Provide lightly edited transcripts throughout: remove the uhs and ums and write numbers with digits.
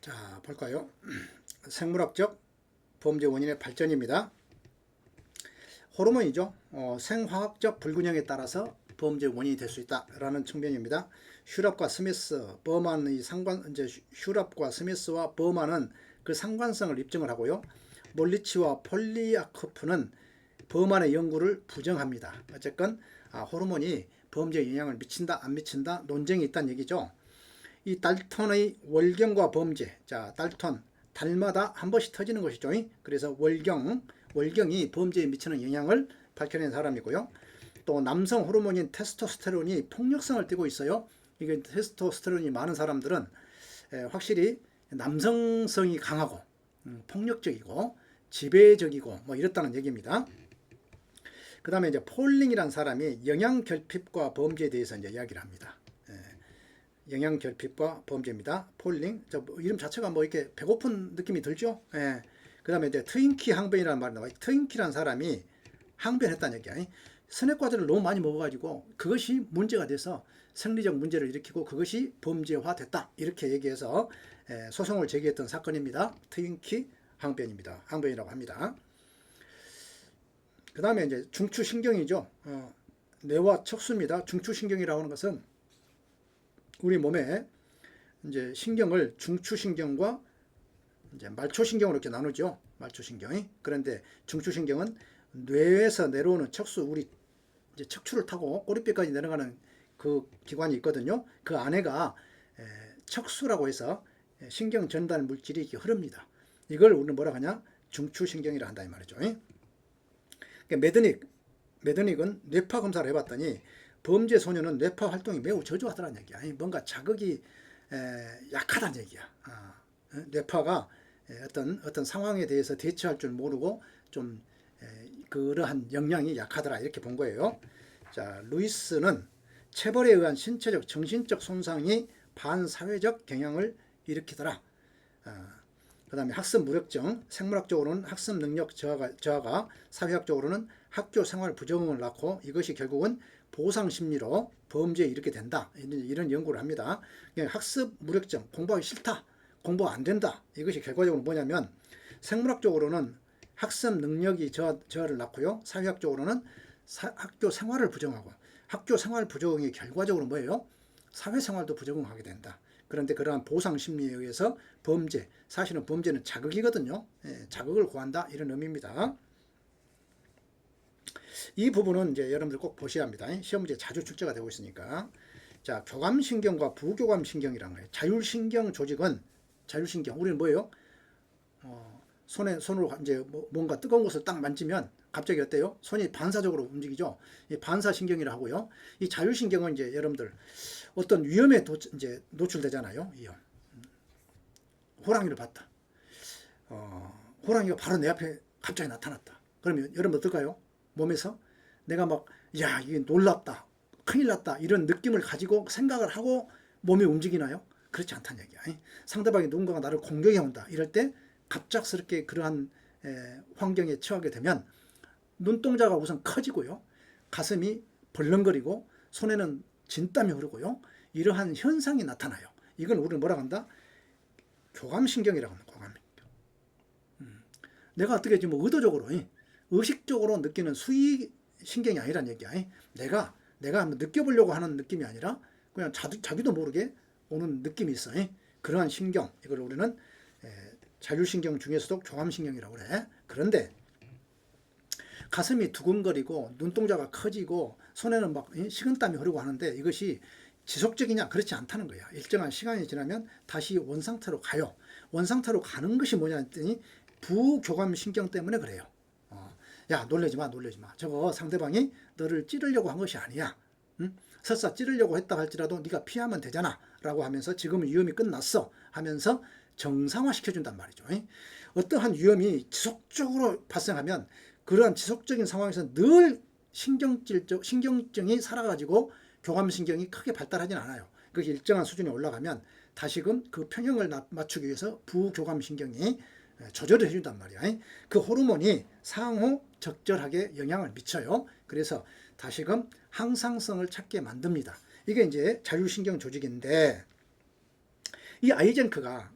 자, 볼까요? 생물학적 범죄 원인의 발전입니다. 호르몬이죠. 생화학적 불균형에 따라서 범죄 원인이 될 수 있다라는 측면입니다. 슈랍과 스미스, 버만의 슈랍과 스미스와 버만은 그 상관성을 입증을 하고요. 몰리치와 폴리아코프는 버만의 연구를 부정합니다. 어쨌건 호르몬이 범죄에 영향을 미친다 안 미친다 논쟁이 있다는 얘기죠. 이 달턴의 월경과 범죄. 자, 달턴 달마다 한 번씩 터지는 것이죠. 그래서 월경이 범죄에 미치는 영향을 밝혀낸 사람이고요. 또 남성 호르몬인 테스토스테론이 폭력성을 띠고 있어요. 이게 테스토스테론이 많은 사람들은 확실히 남성성이 강하고 폭력적이고 지배적이고 뭐 이렇다는 얘기입니다. 그 다음에 이제 폴링이라는 사람이 영양결핍과 범죄에 대해서 이제 이야기를 합니다. 영양결핍과 범죄입니다. 폴링. 이름 자체가 뭐 이렇게 배고픈 느낌이 들죠? 예. 그 다음에 이제 트윈키 항변이라는 말이 나와요. 트윈키라는 사람이 항변했다는 얘기야. 스낵과자를 너무 많이 먹어가지고 그것이 문제가 돼서 생리적 문제를 일으키고 그것이 범죄화됐다. 이렇게 얘기해서 소송을 제기했던 사건입니다. 트윈키 항변입니다. 항변이라고 합니다. 그 다음에 이제 중추신경이죠. 뇌와 척수입니다. 중추신경이라고 하는 것은 우리 몸에 이제 신경을 중추신경과 이제 말초신경으로 이렇게 나누죠. 말초신경이. 그런데 중추신경은 뇌에서 내려오는 척수, 우리 이제 척추를 타고 꼬리뼈까지 내려가는 그 기관이 있거든요. 그 안에가 척수라고 해서 신경 전달 물질이 이렇게 흐릅니다. 이걸 우리는 뭐라 하냐? 중추신경이라 한다 이 말이죠. 그러니까 메드닉은 뇌파 검사를 해봤더니 범죄 소년은 뇌파 활동이 매우 저조하다는 얘기야. 뭔가 자극이 약하다는 얘기야. 뇌파가 어떤 상황에 대해서 대처할 줄 모르고 좀 그러한 역량이 약하더라 이렇게 본 거예요. 자, 루이스는 체벌에 의한 신체적, 정신적 손상이 반사회적 경향을 일으키더라. 그 다음에 학습 무력증, 생물학적으로는 학습 능력 저하가 사회학적으로는 학교 생활 부적응을 낳고 이것이 결국은 보상 심리로 범죄에 이르게 된다. 이런 연구를 합니다. 학습 무력증, 공부하기 싫다, 공부 안 된다. 이것이 결과적으로 뭐냐면 생물학적으로는 학습 능력이 저하를 낳고요. 사회학적으로는 학교 생활을 부정하고 학교 생활 부적응이 결과적으로 뭐예요? 사회생활도 부적응하게 된다. 그런데 그러한 보상 심리에 의해서 사실은 범죄는 자극이거든요. 자극을 구한다. 이런 의미입니다. 이 부분은 이제 여러분들 꼭 보셔야 합니다. 시험 문제 자주 출제가 되고 있으니까. 자, 교감신경과 부교감신경이라는 거예요. 자율신경 조직은 우리는 뭐예요? 손으로 이제 뭔가 뜨거운 것을 딱 만지면 갑자기 어때요? 손이 반사적으로 움직이죠. 이 반사신경이라 하고요. 이 자율신경은 이제 여러분들 어떤 위험에 이제 노출되잖아요. 위험. 호랑이를 봤다. 호랑이가 바로 내 앞에 갑자기 나타났다. 그러면 여러분 어떨까요? 몸에서 내가 야, 이게 놀랍다, 큰일 났다 이런 느낌을 가지고 생각을 하고 몸이 움직이나요? 그렇지 않다는 얘기야. 상대방이 누군가가 나를 공격해 온다 이럴 때 갑작스럽게 그러한 환경에 처하게 되면 눈동자가 우선 커지고요, 가슴이 벌렁거리고 손에는 진땀이 흐르고요, 이러한 현상이 나타나요. 이건 우리는 뭐라고 한다? 교감신경이라고 합니다. 교감신경. 내가 어떻게 지금 의도적으로 의식적으로 느끼는 수위 신경이 아니란 얘기야. 내가 한번 느껴보려고 하는 느낌이 아니라 그냥 자기도 모르게 오는 느낌이 있어. 그러한 신경, 이걸 우리는 자율신경 중에서도 교감신경이라고 그래. 그런데 가슴이 두근거리고 눈동자가 커지고 손에는 식은땀이 흐르고 하는데 이것이 지속적이냐? 그렇지 않다는 거야. 일정한 시간이 지나면 다시 원상태로 가요. 원상태로 가는 것이 뭐냐 했더니 부교감신경 때문에 그래요. 야, 놀라지 마. 저거 상대방이 너를 찌르려고 한 것이 아니야. 응? 설사 찌르려고 했다 할지라도 네가 피하면 되잖아 라고 하면서 지금은 위험이 끝났어 하면서 정상화 시켜준단 말이죠. 어떠한 위험이 지속적으로 발생하면 그러한 지속적인 상황에서 늘 신경증이 살아가지고 교감신경이 크게 발달하진 않아요. 그게 일정한 수준에 올라가면 다시금 그 평형을 맞추기 위해서 부교감신경이 조절을 해준단 말이야. 그 호르몬이 상호 적절하게 영향을 미쳐요. 그래서 다시금 항상성을 찾게 만듭니다. 이게 이제 자율신경 조직인데 이 아이젠크가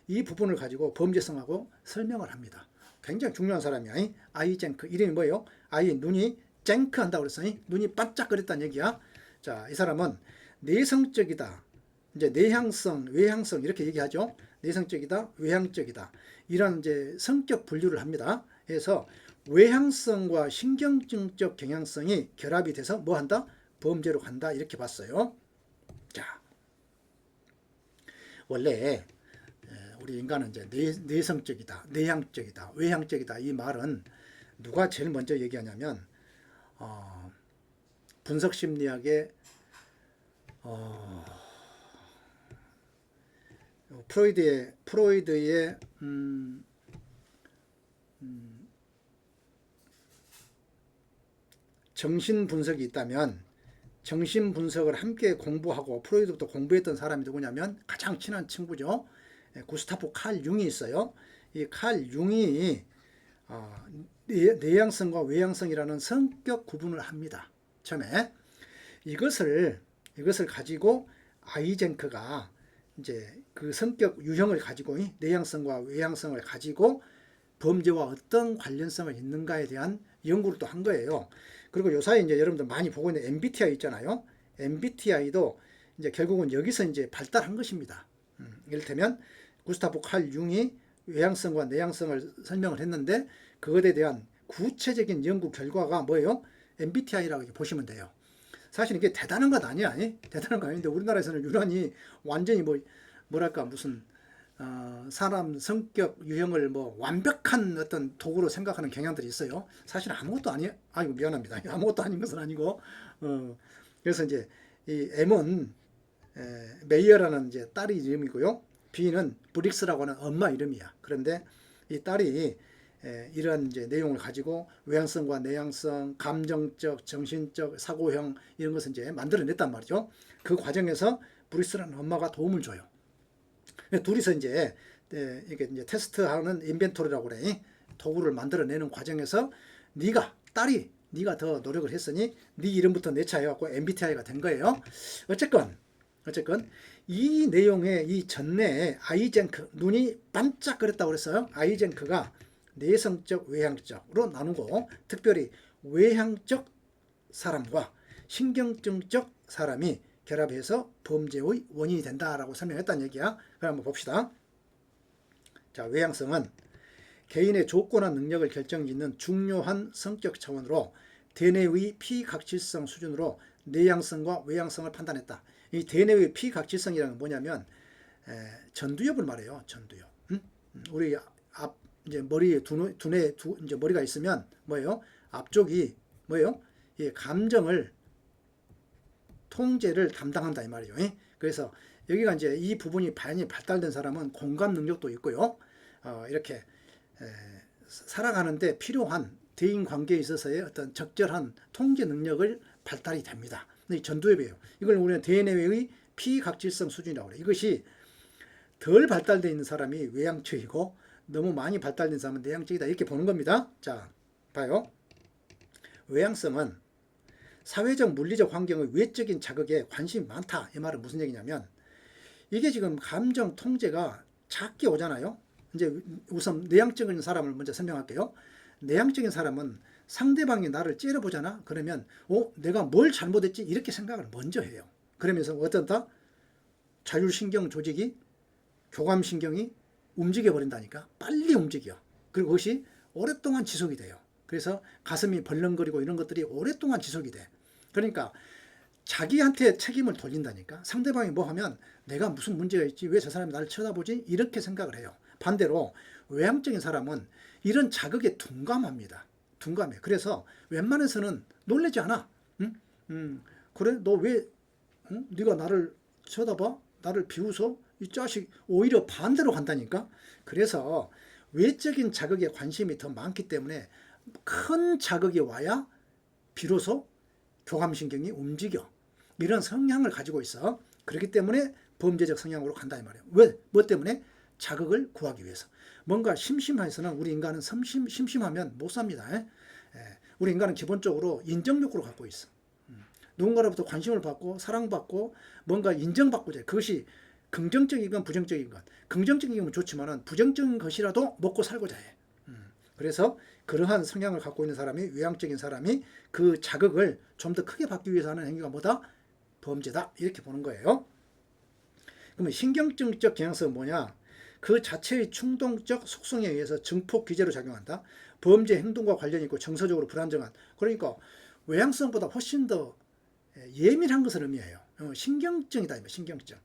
이 부분을 가지고 범죄성하고 설명을 합니다. 굉장히 중요한 사람이야. 아이젠크 이름이 뭐예요? 아이 눈이 쨍크 한다고 그랬어. 눈이 반짝거렸다는 얘기야. 자, 이 사람은 내성적이다. 이제 내향성, 외향성 이렇게 얘기하죠. 내성적이다, 외향적이다. 이런 이제 성격 분류를 합니다. 그래서 외향성과 신경증적 경향성이 결합이 돼서 뭐 한다? 범죄로 간다. 이렇게 봤어요. 자, 원래 우리 인간은 이제 내성적이다, 내향적이다, 외향적이다 이 말은 누가 제일 먼저 얘기하냐면 분석 심리학의 프로이드의 정신 분석이 있다면 정신 분석을 함께 공부하고 프로이드부터 공부했던 사람이 누구냐면 가장 친한 친구죠. 구스타프 칼 융이 있어요. 이 칼 융이 내향성과 외향성이라는 성격 구분을 합니다. 처음에 이것을 가지고 아이젠크가 이제 그 성격 유형을 가지고 내향성과 외향성을 가지고 범죄와 어떤 관련성을 있는가에 대한 연구를 또 한 거예요. 그리고 요사이 이제 여러분들 많이 보고 있는 MBTI 있잖아요. MBTI도 이제 결국은 여기서 이제 발달한 것입니다. 이를테면 구스타프 칼 융이 외향성과 내향성을 설명을 했는데 그것에 대한 구체적인 연구 결과가 뭐예요? MBTI라고 보시면 돼요. 사실 이게 대단한 것 아니야. 대단한 거 아닌데 우리나라에서는 유난히 완전히 뭐랄까 무슨 사람 성격 유형을 완벽한 어떤 도구로 생각하는 경향들이 있어요. 사실 아무것도 아이고 미안합니다. 아무것도 아닌 것은 아니고 그래서 이제 이 M은 메이어라는 이제 딸이 이름이고요. B는 브릭스라고 하는 엄마 이름이야. 그런데 이 딸이 이런 이제 내용을 가지고 외향성과 내향성, 감정적, 정신적, 사고형 이런 것을 이제 만들어냈단 말이죠. 그 과정에서 브릭스라는 엄마가 도움을 줘요. 둘이서 이제 이게 이제 테스트하는 인벤토리라고 그래. 도구를 만들어내는 과정에서 딸이 네가 더 노력을 했으니 네 이름부터 내차해갖고 MBTI가 된 거예요. 어쨌건 이 내용의 이 전내에 아이젠크 눈이 반짝거렸다고 그랬어요. 아이젠크가 내성적, 외향적으로 나누고 특별히 외향적 사람과 신경증적 사람이 결합해서 범죄의 원인이 된다라고 설명했다는 얘기야. 그럼 한번 봅시다. 자, 외향성은 개인의 조건과 능력을 결정짓는 중요한 성격 차원으로 대뇌의 피각질성 수준으로 내향성과 외향성을 판단했다. 이 대뇌의 피각질성이라는 건 뭐냐면 전두엽을 말해요. 전두엽. 우리 앞 이제 머리에 이제 머리가 있으면 뭐예요? 앞쪽이 뭐예요? 이 감정을 통제를 담당한다 이 말이에요. 그래서 여기가 이제 이 부분이 많이 발달된 사람은 공감 능력도 있고요. 이렇게 살아가는데 필요한 대인 관계에 있어서의 어떤 적절한 통제 능력을 발달이 됩니다. 이 전두엽이에요. 이걸 우리는 대뇌의 피각질성 수준이라고 그래요. 이것이 덜 발달되어 있는 사람이 외향적이고 너무 많이 발달된 사람은 내향적이다 이렇게 보는 겁니다. 자, 봐요. 외향성은 사회적 물리적 환경의 외적인 자극에 관심이 많다. 이 말은 무슨 얘기냐면 이게 지금 감정 통제가 작게 오잖아요. 이제 우선 내향적인 사람을 먼저 설명할게요. 내향적인 사람은 상대방이 나를 째려보잖아. 그러면 내가 뭘 잘못했지? 이렇게 생각을 먼저 해요. 그러면서 어쩐다? 자율신경 조직이 교감신경이 움직여 버린다니까. 빨리 움직여. 그리고 그것이 오랫동안 지속이 돼요. 그래서 가슴이 벌렁거리고 이런 것들이 오랫동안 지속이 돼. 그러니까 자기한테 책임을 돌린다니까. 상대방이 뭐 하면 내가 무슨 문제가 있지? 왜 저 사람이 나를 쳐다보지? 이렇게 생각을 해요. 반대로 외향적인 사람은 이런 자극에 둔감합니다. 둔감해. 그래서 웬만해서는 놀라지 않아. 그래? 너 왜 네가 나를 쳐다봐? 나를 비웃어? 이 자식 오히려 반대로 간다니까. 그래서 외적인 자극에 관심이 더 많기 때문에 큰 자극이 와야 비로소 교감신경이 움직여. 이런 성향을 가지고 있어. 그렇기 때문에 범죄적 성향으로 간다 이 말이에요. 왜? 뭐 때문에? 자극을 구하기 위해서. 뭔가 심심해서는 우리 인간은 심심하면 못 삽니다. 우리 인간은 기본적으로 인정욕구를 갖고 있어. 누군가로부터 관심을 받고 사랑받고 뭔가 인정받고자. 그것이 긍정적인 건 부정적인 것. 긍정적인 건 좋지만은 부정적인 것이라도 먹고 살고자 해. 그래서 그러한 성향을 갖고 있는 사람이, 외향적인 사람이 그 자극을 좀 더 크게 받기 위해서 하는 행위가 뭐다? 범죄다. 이렇게 보는 거예요. 그러면 신경증적 경향성은 뭐냐? 그 자체의 충동적 속성에 의해서 증폭 기제로 작용한다. 범죄 행동과 관련이 있고 정서적으로 불안정한. 그러니까 외향성보다 훨씬 더 예민한 것을 의미해요. 신경증이다. 신경증.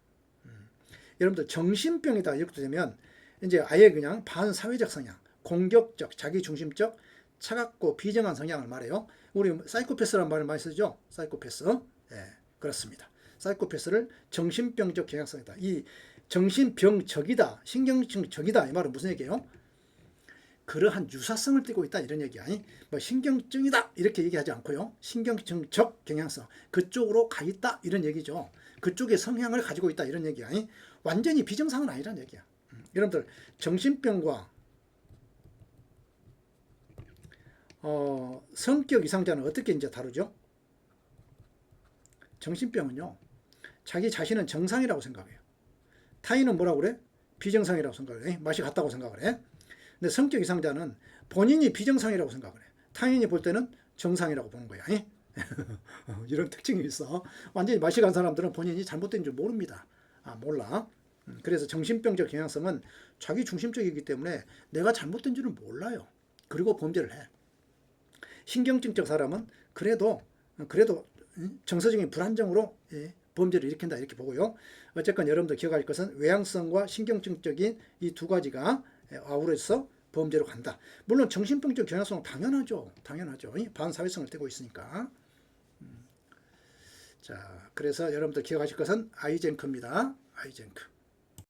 여러분들 정신병이다 이렇게 되면 이제 아예 그냥 반사회적 성향, 공격적, 자기중심적, 차갑고 비정한 성향을 말해요. 우리 사이코패스라는 말을 많이 쓰죠. 사이코패스. 예, 그렇습니다. 사이코패스를 정신병적 경향성이다. 이 정신병적이다, 신경증적이다 이 말은 무슨 얘기예요? 그러한 유사성을 띠고 있다 이런 얘기야. 뭐 신경증이다 이렇게 얘기하지 않고요. 신경증적 경향성 그쪽으로 가 있다 이런 얘기죠. 그쪽의 성향을 가지고 있다 이런 얘기야. 완전히 비정상은 아니란 얘기야. 여러분들 정신병과 성격 이상자는 어떻게 이제 다루죠? 정신병은요, 자기 자신은 정상이라고 생각해요. 타인은 뭐라고 그래? 비정상이라고 생각을 해. 맛이 같다고 생각을 해. 근데 성격 이상자는 본인이 비정상이라고 생각을 해. 타인이 볼 때는 정상이라고 보는 거야. 이런 특징이 있어. 완전히 맛이 간 사람들은 본인이 잘못된 줄 모릅니다. 몰라. 그래서 정신병적 경향성은 자기 중심적이기 때문에 내가 잘못된 줄은 몰라요. 그리고 범죄를 해. 신경증적 사람은 그래도 정서적인 불안정으로 범죄를 일으킨다 이렇게 보고요. 어쨌건 여러분들 기억할 것은 외향성과 신경증적인 이 두 가지가 아우러서 범죄로 간다. 물론 정신병적 경향성은 당연하죠. 반사회성을 띠고 있으니까. 자, 그래서 여러분들 기억하실 것은 아이젠크입니다. 아이젠크.